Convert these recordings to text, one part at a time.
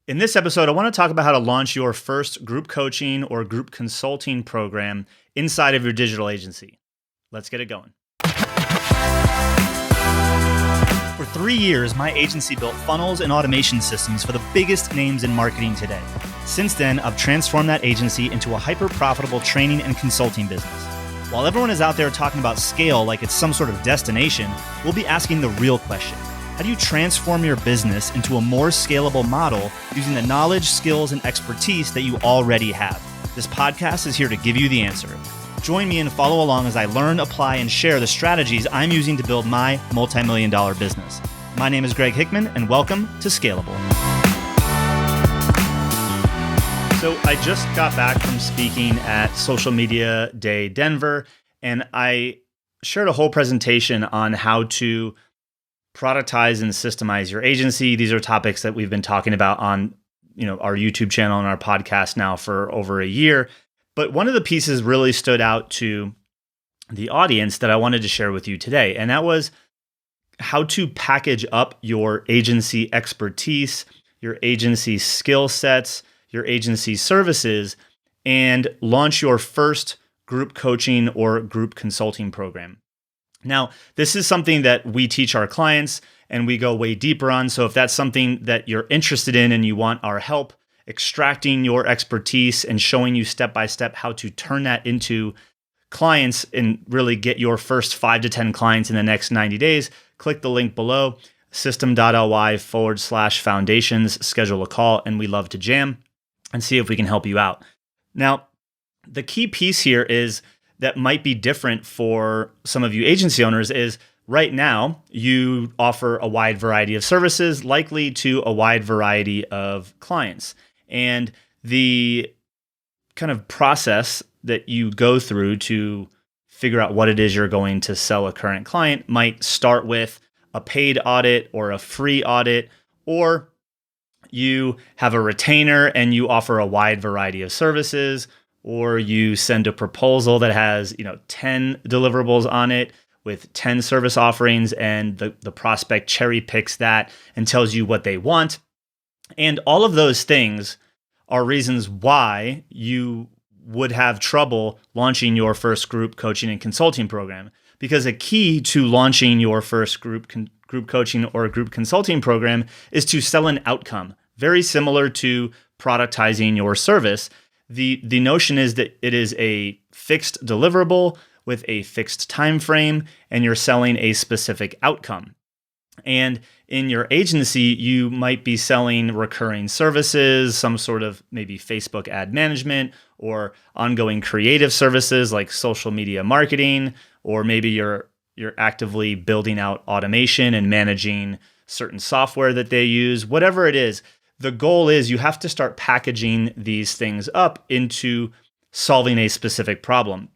In this episode, I want to talk about how to launch your first group coaching or group consulting program inside of your digital agency. Let's get it going. For 3 years, my agency built funnels and automation systems for the biggest names in marketing today. Since then, I've transformed that agency into a hyper-profitable training and consulting business. While everyone is out there talking about scale like it's some sort of destination, we'll be asking the real question. How do you transform your business into a more scalable model using the knowledge, skills, and expertise that you already have? This podcast is here to give you the answer. Join me and follow along as I learn, apply, and share the strategies I'm using to build my multi-million-dollar business. My name is Greg Hickman, and welcome to Scalable. So I just got back from speaking at Social Media Day Denver, and I shared a whole presentation on how to productize and systemize your agency. These are topics that we've been talking about on, our YouTube channel and our podcast now for over a year. But one of the pieces really stood out to the audience that I wanted to share with you today, and that was how to package up your agency expertise, your agency skill sets, your agency services, and launch your first group coaching or group consulting program. Now, this is something that we teach our clients and we go way deeper on. So if that's something that you're interested in and you want our help extracting your expertise and showing you step-by-step how to turn that into clients and really get your first 5 to 10 clients in the next 90 days, click the link below, system.ly/foundations, schedule a call, and we love to jam and see if we can help you out. Now, the key piece here is that might be different for some of you agency owners is right now you offer a wide variety of services, likely to a wide variety of clients. And the kind of process that you go through to figure out what it is you're going to sell a current client might start with a paid audit or a free audit, or you have a retainer and you offer a wide variety of services, or you send a proposal that has 10 deliverables on it with 10 service offerings, and the prospect cherry picks that and tells you what they want. And all of those things are reasons why you would have trouble launching your first group coaching and consulting program. Because a key to launching your first group coaching or group consulting program is to sell an outcome, very similar to productizing your service. The notion is that it is a fixed deliverable with a fixed time frame, and you're selling a specific outcome. And in your agency, you might be selling recurring services, some sort of maybe Facebook ad management, or ongoing creative services like social media marketing, or maybe you're actively building out automation and managing certain software that they use. Whatever it is, the goal is you have to start packaging these things up into solving a specific problem.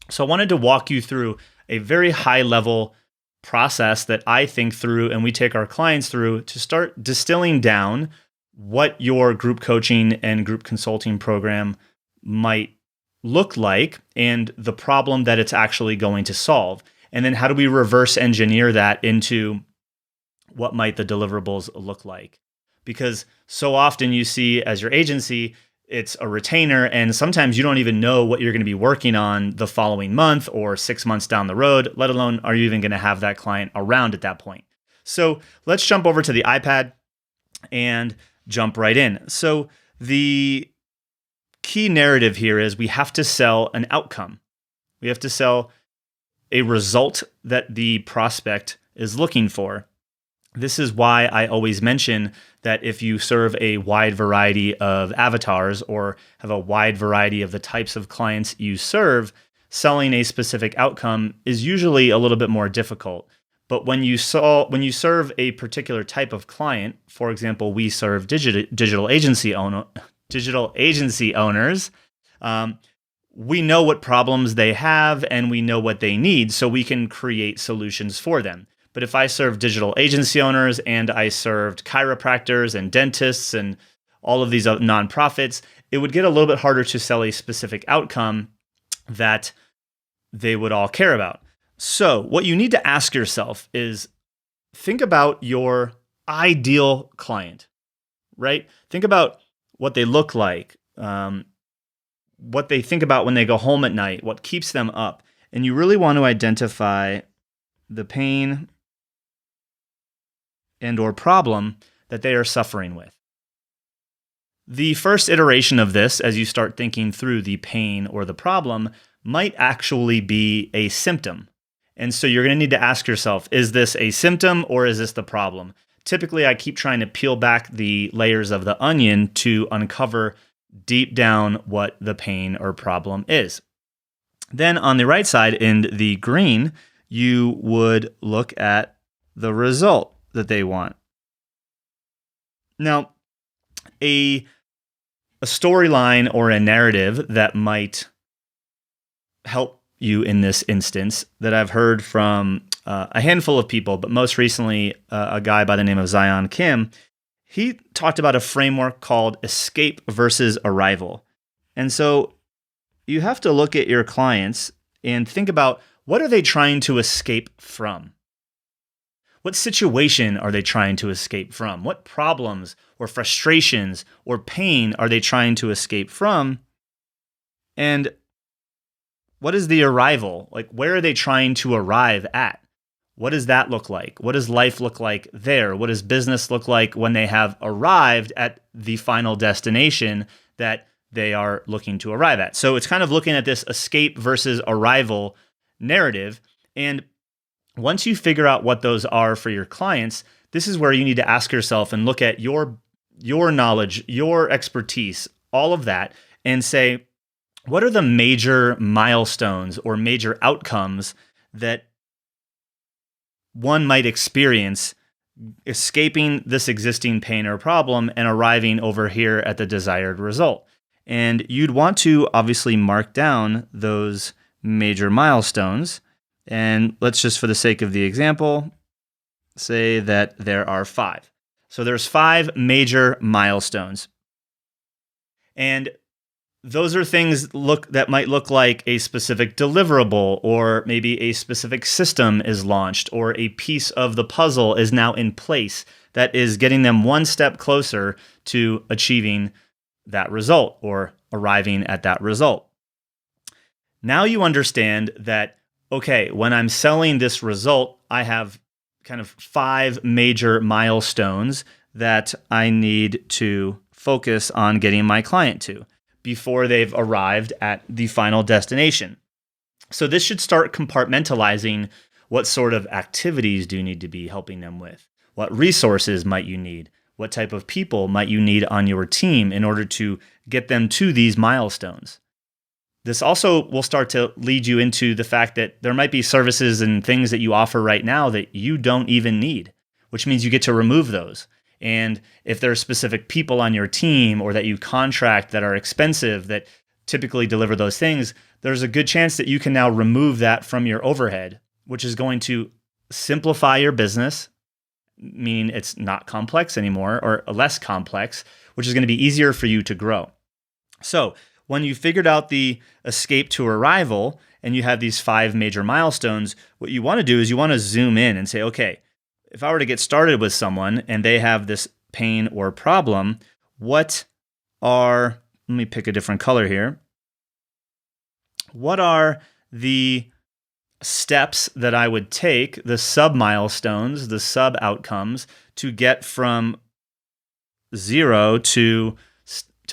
So I wanted to walk you through a very high level process that I think through and we take our clients through to start distilling down what your group coaching and group consulting program might look like and the problem that it's actually going to solve. And then how do we reverse engineer that into what might the deliverables look like? Because so often you see as your agency, it's a retainer, and sometimes you don't even know what you're going to be working on the following month or 6 months down the road, let alone are you even going to have that client around at that point. So let's jump over to the iPad and jump right in. So the key narrative here is we have to sell an outcome. We have to sell a result that the prospect is looking for. This is why I always mention that if you serve a wide variety of avatars or have a wide variety of the types of clients you serve, selling a specific outcome is usually a little bit more difficult. But when you serve a particular type of client, for example, we serve digital agency owners, we know what problems they have and we know what they need, so we can create solutions for them. But if I serve digital agency owners and I served chiropractors and dentists and all of these nonprofits, it would get a little bit harder to sell a specific outcome that they would all care about. So what you need to ask yourself is, think about your ideal client. right? Think about what they look like, what they think about when they go home at night, what keeps them up. And you really want to identify the pain and or problem that they are suffering with. The first iteration of this, as you start thinking through the pain or the problem, might actually be a symptom. And so you're going to need to ask yourself, is this a symptom or is this the problem? Typically, I keep trying to peel back the layers of the onion to uncover deep down what the pain or problem is. Then on the right side in the green, you would look at the result that they want. Now, a storyline or a narrative that might help you in this instance that I've heard from a handful of people, but most recently a guy by the name of Zion Kim, he talked about a framework called escape versus arrival. And so you have to look at your clients and think about, what are they trying to escape from? What situation are they trying to escape from? What problems or frustrations or pain are they trying to escape from? And what is the arrival? Like, where are they trying to arrive at? What does that look like? What does life look like there? What does business look like when they have arrived at the final destination that they are looking to arrive at? So it's kind of looking at this escape versus arrival narrative. And once you figure out what those are for your clients, this is where you need to ask yourself and look at your knowledge, your expertise, all of that, and say, what are the major milestones or major outcomes that one might experience escaping this existing pain or problem and arriving over here at the desired result? And you'd want to obviously mark down those major milestones. And let's just, for the sake of the example, say that there are 5. So there's 5 major milestones. And those are things that might look like a specific deliverable, or maybe a specific system is launched, or a piece of the puzzle is now in place that is getting them one step closer to achieving that result or arriving at that result. Now you understand that, okay, when I'm selling this result, I have kind of 5 major milestones that I need to focus on getting my client to before they've arrived at the final destination. So this should start compartmentalizing what sort of activities do you need to be helping them with? What resources might you need? What type of people might you need on your team in order to get them to these milestones? This also will start to lead you into the fact that there might be services and things that you offer right now that you don't even need, which means you get to remove those. And if there are specific people on your team or that you contract that are expensive that typically deliver those things, there's a good chance that you can now remove that from your overhead, which is going to simplify your business, meaning it's not complex anymore, or less complex, which is going to be easier for you to grow. So when you figured out the escape to arrival and you have these 5 major milestones, what you want to do is you want to zoom in and say, okay, if I were to get started with someone and they have this pain or problem, let me pick a different color here. What are the steps that I would take, the sub-milestones, the sub-outcomes, to get from 0 to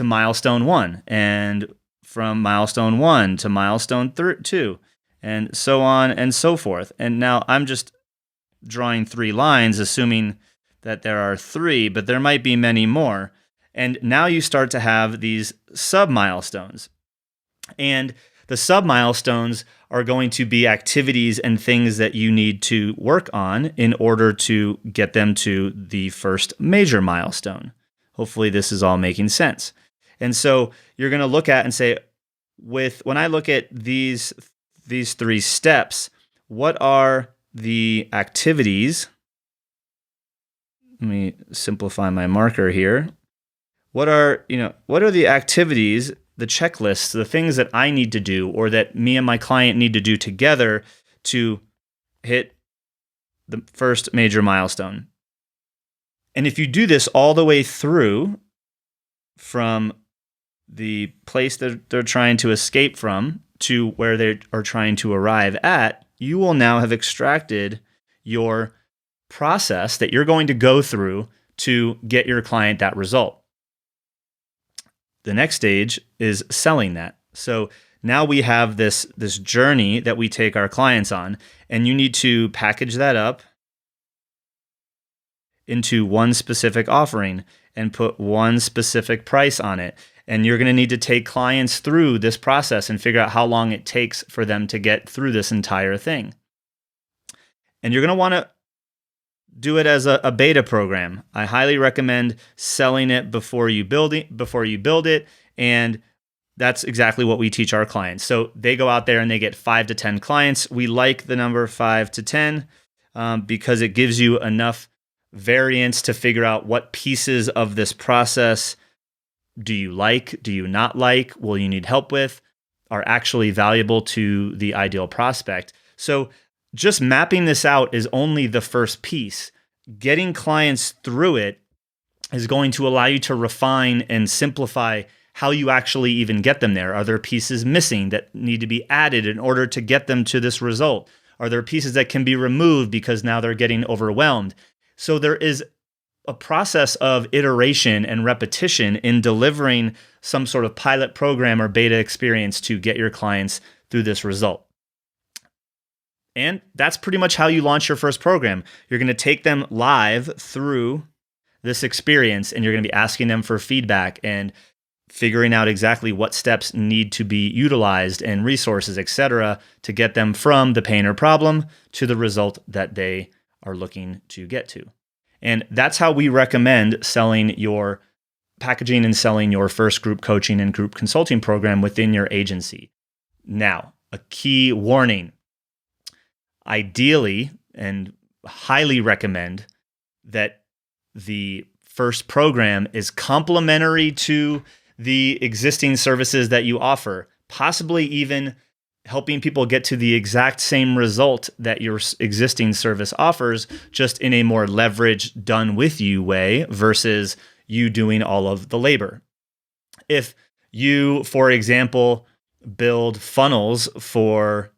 milestone 1, and from milestone 1 to milestone 2, and so on and so forth. And now I'm just drawing 3 lines, assuming that there are 3, but there might be many more. And now you start to have these sub-milestones. And the sub-milestones are going to be activities and things that you need to work on in order to get them to the first major milestone. Hopefully this is all making sense. And so you're going to look at and say, when I look at these 3 steps, what are the activities? Let me simplify my marker here. What are the activities, the checklists, the things that I need to do or that me and my client need to do together to hit the first major milestone? And if you do this all the way through from the place that they're trying to escape from to where they are trying to arrive at, you will now have extracted your process that you're going to go through to get your client that result. The next stage is selling that. So now we have this journey that we take our clients on, and you need to package that up into one specific offering and put one specific price on it. And you're going to need to take clients through this process and figure out how long it takes for them to get through this entire thing. And you're going to want to do it as a beta program. I highly recommend selling it before you build it. And that's exactly what we teach our clients. So they go out there and they get 5 to 10 clients. We like the number 5 to 10 because it gives you enough variance to figure out what pieces of this process do you like, do you not like, will you need help with, are actually valuable to the ideal prospect. So just mapping this out is only the first piece. Getting clients through it is going to allow you to refine and simplify how you actually even get them there. Are there pieces missing that need to be added in order to get them to this result? Are there pieces that can be removed because now they're getting overwhelmed? So there is a process of iteration and repetition in delivering some sort of pilot program or beta experience to get your clients through this result. And that's pretty much how you launch your first program. You're going to take them live through this experience, and you're going to be asking them for feedback and figuring out exactly what steps need to be utilized and resources, etc., to get them from the pain or problem to the result that they are looking to get to. And that's how we recommend packaging and selling your first group coaching and group consulting program within your agency. Now, a key warning. Ideally, and highly recommend that the first program is complementary to the existing services that you offer, possibly even helping people get to the exact same result that your existing service offers, just in a more leveraged, done with you way versus you doing all of the labor. If you, for example, build funnels for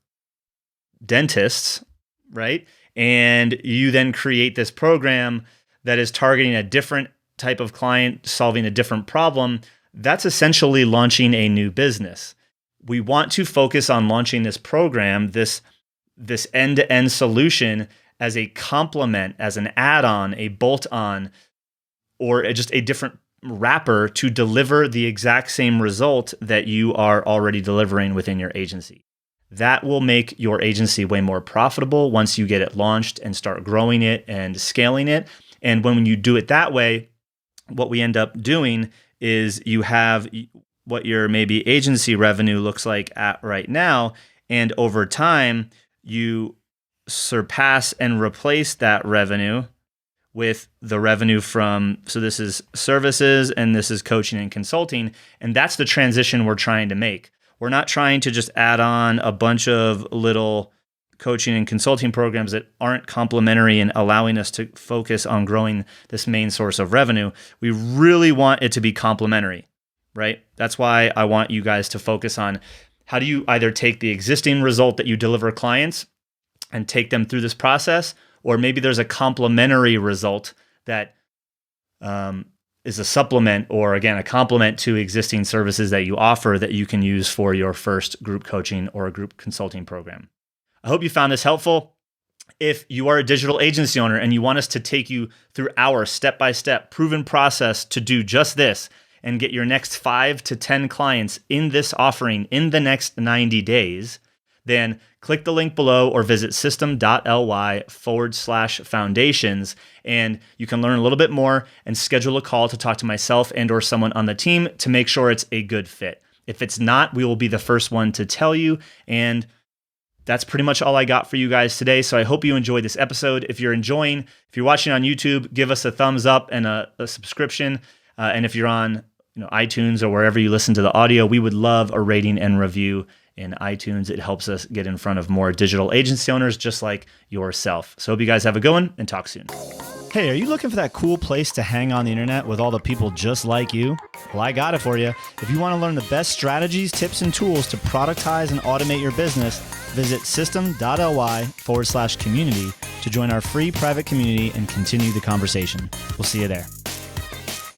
dentists, right? And you then create this program that is targeting a different type of client, solving a different problem, that's essentially launching a new business. We want to focus on launching this program, this end-to-end solution, as a complement, as an add-on, a bolt-on, or just a different wrapper to deliver the exact same result that you are already delivering within your agency. That will make your agency way more profitable once you get it launched and start growing it and scaling it. And when you do it that way, what we end up doing is you have what your maybe agency revenue looks like at right now, and over time you surpass and replace that revenue with the revenue from, so this is services and this is coaching and consulting, and that's the transition we're trying to make. We're not trying to just add on a bunch of little coaching and consulting programs that aren't complementary and allowing us to focus on growing this main source of revenue. We really want it to be complementary, right? That's why I want you guys to focus on how do you either take the existing result that you deliver clients and take them through this process, or maybe there's a complementary result that is a supplement or, again, a complement to existing services that you offer that you can use for your first group coaching or a group consulting program. I hope you found this helpful. If you are a digital agency owner and you want us to take you through our step-by-step proven process to do just this and get your next 5 to 10 clients in this offering in the next 90 days, then click the link below or visit system.ly/foundations, and you can learn a little bit more and schedule a call to talk to myself and or someone on the team to make sure it's a good fit. If it's not, we will be the first one to tell you. And that's pretty much all I got for you guys today. So I hope you enjoyed this episode. If you're watching on YouTube, give us a thumbs up and a subscription. And if you're on iTunes or wherever you listen to the audio, we would love a rating and review in iTunes. It helps us get in front of more digital agency owners just like yourself. So hope you guys have a good one and talk soon. Hey, are you looking for that cool place to hang on the internet with all the people just like you? Well, I got it for you. If you want to learn the best strategies, tips, and tools to productize and automate your business, visit system.ly/community to join our free private community and continue the conversation. We'll see you there.